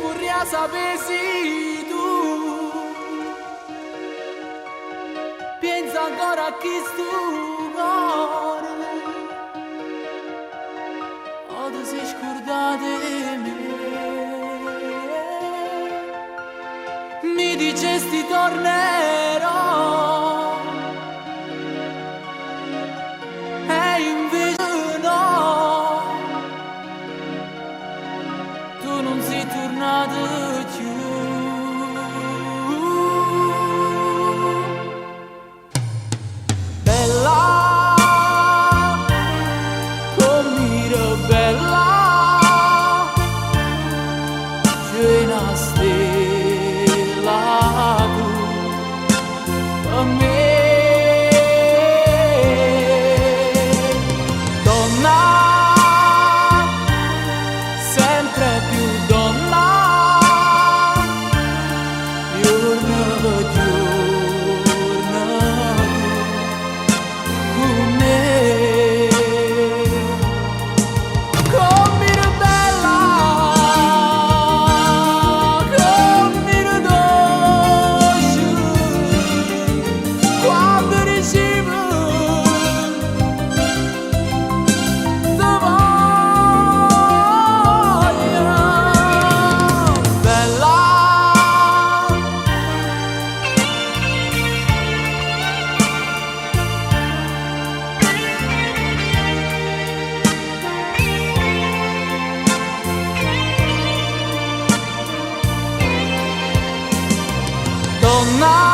vorrei sapessi tu. Pensa ancora a chi stu cuore, o ti sei scordata di me. Mi dicesti tornerò e invece no, tu non sei tornato più. Bella, come bella, c'è una stella tu per me. Donna, sempre più donna, giorno per giorno con me. Come bella, come dolce, quando ricevo tua voglia. Bella, donna,